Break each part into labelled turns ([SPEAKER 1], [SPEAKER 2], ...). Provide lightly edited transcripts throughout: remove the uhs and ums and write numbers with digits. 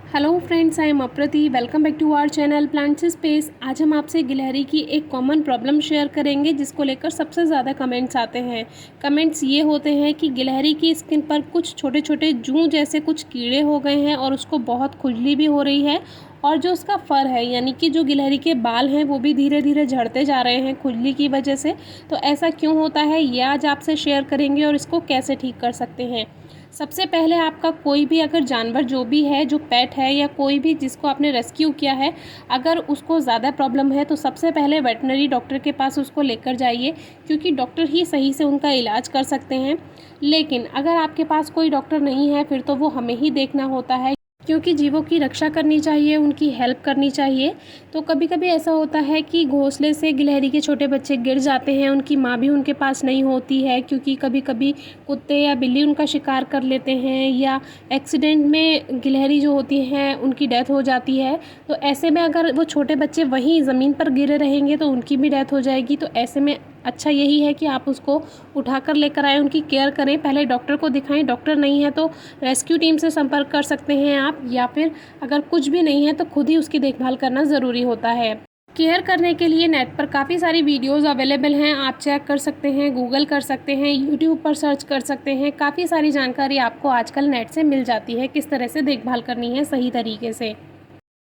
[SPEAKER 1] Hello friends, I am Aprati. Welcome back to our channel plants space. आज हम आपसे गिलहरी की एक कॉमन प्रॉब्लम शेयर करेंगे जिसको लेकर सबसे ज़्यादा कमेंट्स आते हैं। कमेंट्स ये होते हैं कि गिलहरी की स्किन पर कुछ छोटे छोटे जूं जैसे कुछ कीड़े हो गए हैं और उसको बहुत खुजली भी हो रही है, और जो उसका फ़र है यानी कि जो गिलहरी के बाल हैं वो भी धीरे धीरे झड़ते जा रहे हैं खुजली की वजह से। तो ऐसा क्यों होता है ये आज आपसे शेयर करेंगे और इसको कैसे ठीक कर सकते हैं। सबसे पहले आपका कोई भी अगर जानवर जो भी है, जो पेट है या कोई भी जिसको आपने रेस्क्यू किया है, अगर उसको ज़्यादा प्रॉब्लम है तो सबसे पहले वेटनरी डॉक्टर के पास उसको लेकर जाइए, क्योंकि डॉक्टर ही सही से उनका इलाज कर सकते हैं। लेकिन अगर आपके पास कोई डॉक्टर नहीं है फिर तो वो हमें ही देखना होता है, क्योंकि जीवों की रक्षा करनी चाहिए, उनकी हेल्प करनी चाहिए। तो कभी कभी ऐसा होता है कि घोंसले से गिलहरी के छोटे बच्चे गिर जाते हैं, उनकी माँ भी उनके पास नहीं होती है, क्योंकि कभी कभी कुत्ते या बिल्ली उनका शिकार कर लेते हैं, या एक्सीडेंट में गिलहरी जो होती हैं उनकी डेथ हो जाती है। तो ऐसे में अगर वो छोटे बच्चे वहीं ज़मीन पर गिरे रहेंगे तो उनकी भी डेथ हो जाएगी। तो ऐसे में अच्छा यही है कि आप उसको उठाकर लेकर आएँ, उनकी केयर करें, पहले डॉक्टर को दिखाएं। डॉक्टर नहीं है तो रेस्क्यू टीम से संपर्क कर सकते हैं आप, या फिर अगर कुछ भी नहीं है तो खुद ही उसकी देखभाल करना ज़रूरी होता है। केयर करने के लिए नेट पर काफ़ी सारी वीडियोस अवेलेबल हैं, आप चेक कर सकते हैं, गूगल कर सकते हैं, यूट्यूब पर सर्च कर सकते हैं। काफ़ी सारी जानकारी आपको आजकल नेट से मिल जाती है किस तरह से देखभाल करनी है सही तरीके से।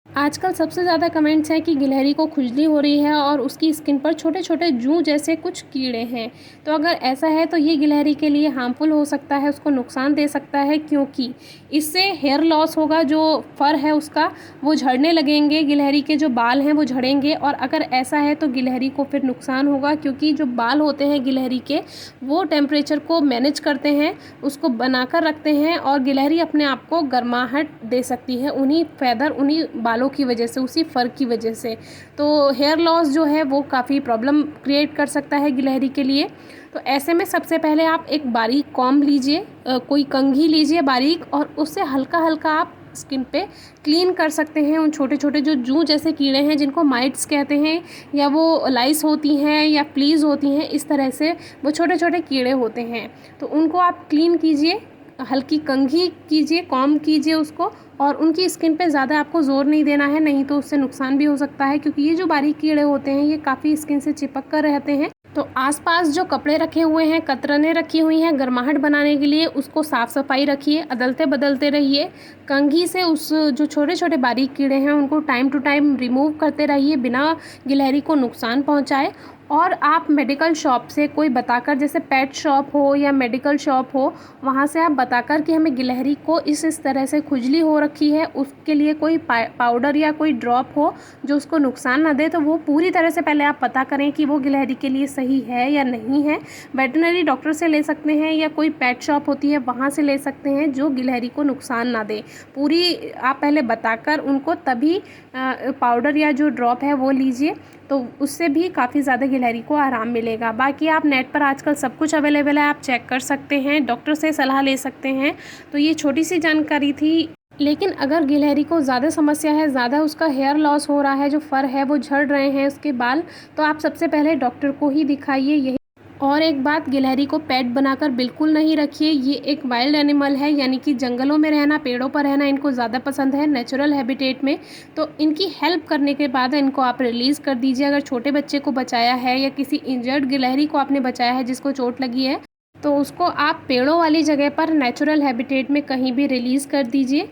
[SPEAKER 1] आजकल सबसे ज़्यादा कमेंट्स हैं कि गिलहरी को खुजली हो रही है और उसकी स्किन पर छोटे छोटे जूं जैसे कुछ कीड़े हैं। तो अगर ऐसा है तो ये गिलहरी के लिए हार्मफुल हो सकता है, उसको नुकसान दे सकता है, क्योंकि इससे हेयर लॉस होगा, जो फर है उसका वो झड़ने लगेंगे, गिलहरी के जो बाल हैं वो झड़ेंगे। और अगर ऐसा है तो गिलहरी को फिर नुकसान होगा, क्योंकि जो बाल होते हैं गिलहरी के वो टेम्परेचर को मैनेज करते हैं, उसको बनाकर रखते हैं, और गिलहरी अपने आप को गर्माहट दे सकती है उन्हीं फैदर, उन्हीं बालों की वजह से, उसी फर की वजह से। तो हेयर लॉस जो है वो काफ़ी प्रॉब्लम क्रिएट कर सकता है गिलहरी के लिए। तो ऐसे में सबसे पहले आप एक बारीक कॉम्ब लीजिए, कोई कंघी लीजिए बारीक, और उससे हल्का हल्का आप स्किन पे क्लीन कर सकते हैं उन छोटे छोटे जो जूं जैसे कीड़े हैं, जिनको माइट्स कहते हैं, या वो लाइस होती हैं या फ्लीज होती हैं, इस तरह से वो छोटे छोटे कीड़े होते हैं। तो उनको आप क्लीन कीजिए, हल्की कंघी कीजिए, कॉम्ब कीजिए उसको, और उनकी स्किन पे ज़्यादा आपको ज़ोर नहीं देना है, नहीं तो उससे नुकसान भी हो सकता है, क्योंकि ये जो बारीक कीड़े होते हैं ये काफ़ी स्किन से चिपक कर रहते हैं। तो आसपास जो कपड़े रखे हुए हैं, कतरनें रखी हुई हैं गर्माहट बनाने के लिए, उसको साफ़ सफाई रखिए, अदलते बदलते रहिए। कंघी से उस जो छोटे छोटे बारीक कीड़े हैं उनको टाइम टू टाइम रिमूव करते रहिए, बिना गिलहरी को नुकसान पहुंचाए। और आप मेडिकल शॉप से कोई बताकर, जैसे पेट शॉप हो या मेडिकल शॉप हो, वहाँ से आप बताकर कि हमें गिलहरी को इस तरह से खुजली हो रखी है, उसके लिए कोई पाउडर या कोई ड्रॉप हो जो उसको नुकसान ना दे, तो वो पूरी तरह से पहले आप पता करें कि वो गिलहरी के लिए सही है या नहीं है। वेटनरी डॉक्टर से ले सकते हैं, या कोई पेट शॉप होती है वहाँ से ले सकते हैं, जो गिलहरी को नुकसान ना दे। पूरी आप पहले बताकर उनको तभी पाउडर या जो ड्रॉप है वो लीजिए, तो उससे भी काफ़ी ज़्यादा गिलहरी को आराम मिलेगा। बाकी आप नेट पर आजकल सब कुछ अवेलेबल है, आप चेक कर सकते हैं, डॉक्टर से सलाह ले सकते हैं। तो ये छोटी सी जानकारी थी। लेकिन अगर गिलहरी को ज़्यादा समस्या है, ज़्यादा उसका हेयर लॉस हो रहा है, जो फर है वो झड़ रहे हैं उसके बाल, तो आप सबसे पहले डॉक्टर को ही दिखाइए। यही और एक बात, गिलहरी को पेट बनाकर बिल्कुल नहीं रखिए। ये एक वाइल्ड एनिमल है, यानी कि जंगलों में रहना, पेड़ों पर रहना इनको ज़्यादा पसंद है, नेचुरल हैबिटेट में। तो इनकी हेल्प करने के बाद इनको आप रिलीज़ कर दीजिए। अगर छोटे बच्चे को बचाया है या किसी इंजर्ड गिलहरी को आपने बचाया है जिसको चोट लगी है, तो उसको आप पेड़ों वाली जगह पर नेचुरल हैबिटेट में कहीं भी रिलीज़ कर दीजिए।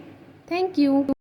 [SPEAKER 1] Thank you.